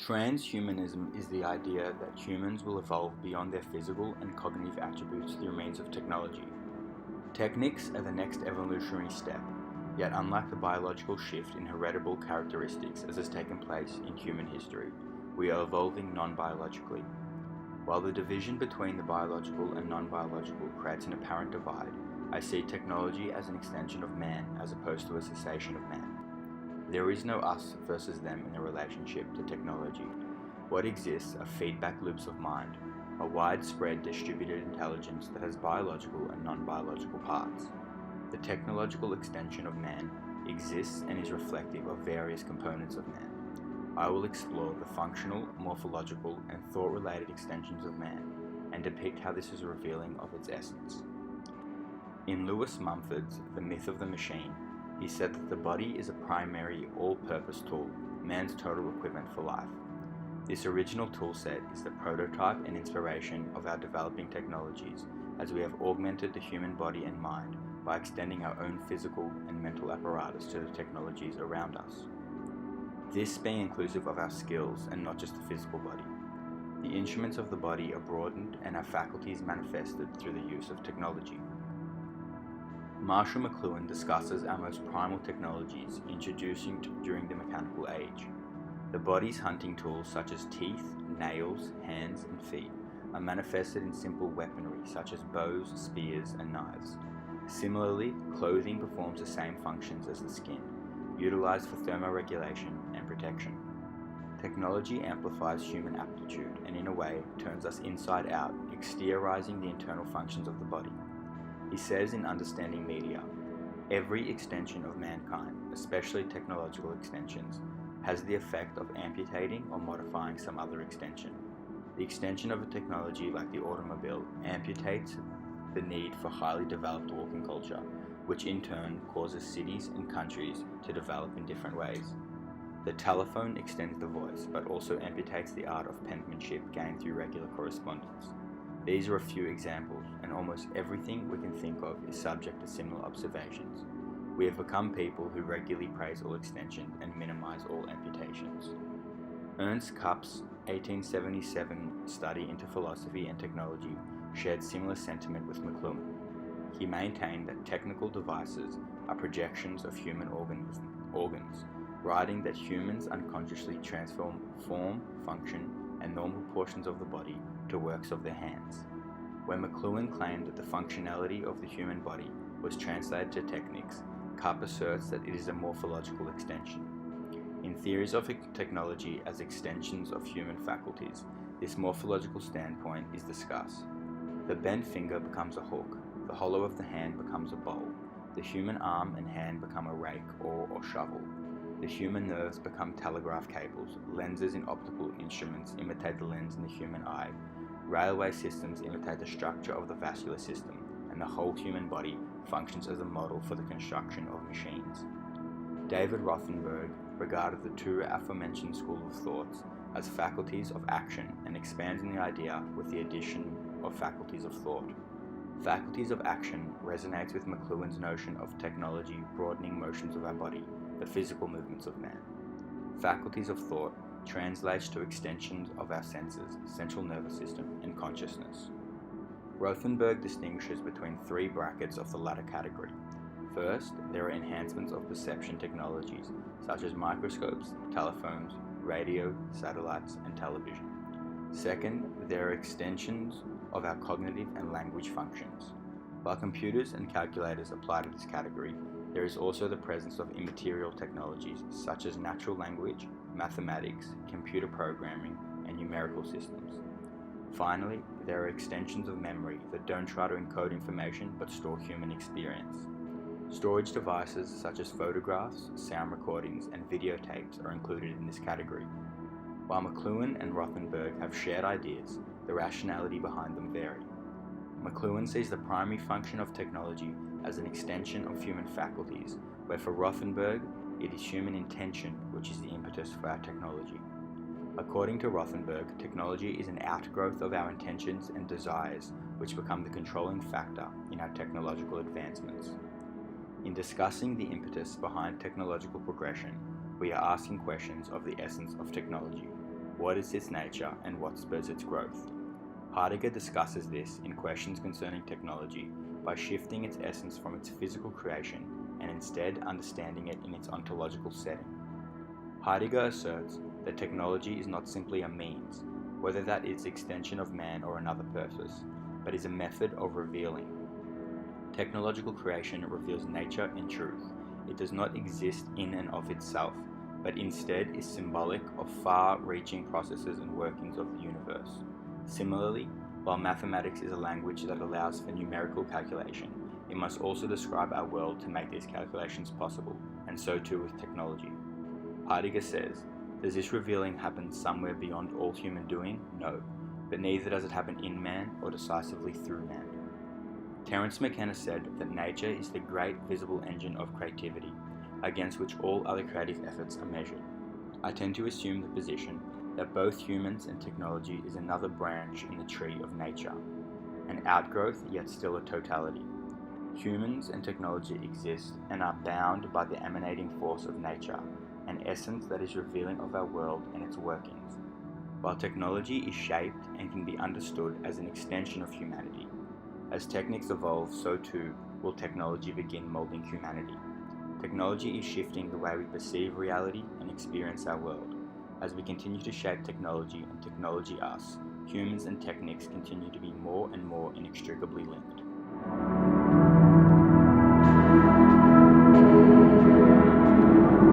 Transhumanism is the idea that humans will evolve beyond their physical and cognitive attributes through means of technology. Techniques are the next evolutionary step, yet unlike the biological shift in heritable characteristics as has taken place in human history, we are evolving non-biologically. While the division between the biological and non-biological creates an apparent divide, I see technology as an extension of man as opposed to a cessation of man. There is no us versus them in the relationship to technology. What exists are feedback loops of mind, a widespread distributed intelligence that has biological and non-biological parts. The technological extension of man exists and is reflective of various components of man. I will explore the functional, morphological, and thought-related extensions of man, and depict how this is revealing of its essence. In Lewis Mumford's The Myth of the Machine, he said that the body is a primary, all-purpose tool, man's total equipment for life. This original tool set is the prototype and inspiration of our developing technologies, as we have augmented the human body and mind by extending our own physical and mental apparatus to the technologies around us. This being inclusive of our skills and not just the physical body. The instruments of the body are broadened and our faculties manifested through the use of technology. Marshall McLuhan discusses our most primal technologies introduced during the mechanical age. The body's hunting tools such as teeth, nails, hands, and feet are manifested in simple weaponry such as bows, spears, and knives. Similarly, clothing performs the same functions as the skin, utilized for thermoregulation and protection. Technology amplifies human aptitude and in a way turns us inside out, exteriorizing the internal functions of the body. He says in Understanding Media, every extension of mankind, especially technological extensions, has the effect of amputating or modifying some other extension. The extension of a technology like the automobile amputates the need for highly developed walking culture, which in turn causes cities and countries to develop in different ways. The telephone extends the voice, but also amputates the art of penmanship gained through regular correspondence. These are a few examples, and almost everything we can think of is subject to similar observations. We have become people who regularly praise all extension and minimize all amputations. Ernst Kupp's 1877 study into philosophy and technology shared similar sentiment with McLuhan. He maintained that technical devices are projections of human organs, writing that humans unconsciously transform form, function, and normal portions of the body to works of their hands. When McLuhan claimed that the functionality of the human body was translated to techniques, Kupp asserts that it is a morphological extension. In theories of technology as extensions of human faculties, this morphological standpoint is discussed. The bent finger becomes a hook, the hollow of the hand becomes a bowl, the human arm and hand become a rake or shovel. The human nerves become telegraph cables, lenses in optical instruments imitate the lens in the human eye, railway systems imitate the structure of the vascular system, and the whole human body functions as a model for the construction of machines. David Rothenberg regarded the two aforementioned school of thoughts as faculties of action and expanding the idea with the addition of faculties of thought. Faculties of action resonates with McLuhan's notion of technology broadening motions of our body, the physical movements of man. Faculties of thought translates to extensions of our senses, central nervous system, and consciousness. Rothenberg distinguishes between three brackets of the latter category. First, there are enhancements of perception technologies, such as microscopes, telephones, radio, satellites, and television. Second, there are extensions of our cognitive and language functions. While computers and calculators apply to this category, there is also the presence of immaterial technologies such as natural language, mathematics, computer programming, and numerical systems. Finally, there are extensions of memory that don't try to encode information but store human experience. Storage devices such as photographs, sound recordings, and videotapes are included in this category. While McLuhan and Rothenberg have shared ideas, the rationality behind them vary. McLuhan sees the primary function of technology as an extension of human faculties, where for Rothenberg, it is human intention which is the impetus for our technology. According to Rothenberg, technology is an outgrowth of our intentions and desires which become the controlling factor in our technological advancements. In discussing the impetus behind technological progression, we are asking questions of the essence of technology. What is its nature and what spurs its growth? Heidegger discusses this in Questions Concerning Technology by shifting its essence from its physical creation and instead understanding it in its ontological setting. Heidegger asserts that technology is not simply a means, whether that is extension of man or another purpose, but is a method of revealing. Technological creation reveals nature in truth. It does not exist in and of itself, but instead is symbolic of far-reaching processes and workings of the universe. Similarly, while mathematics is a language that allows for numerical calculation, it must also describe our world to make these calculations possible, and so too with technology. Heidegger says, does this revealing happen somewhere beyond all human doing? No, but neither does it happen in man or decisively through man. Terence McKenna said that nature is the great visible engine of creativity, against which all other creative efforts are measured. I tend to assume the position that both humans and technology is another branch in the tree of nature, an outgrowth yet still a totality. Humans and technology exist and are bound by the emanating force of nature, an essence that is revealing of our world and its workings. While technology is shaped and can be understood as an extension of humanity, as techniques evolve, so too will technology begin molding humanity. Technology is shifting the way we perceive reality and experience our world. As we continue to shape technology and technology us, humans and techniques continue to be more and more inextricably linked.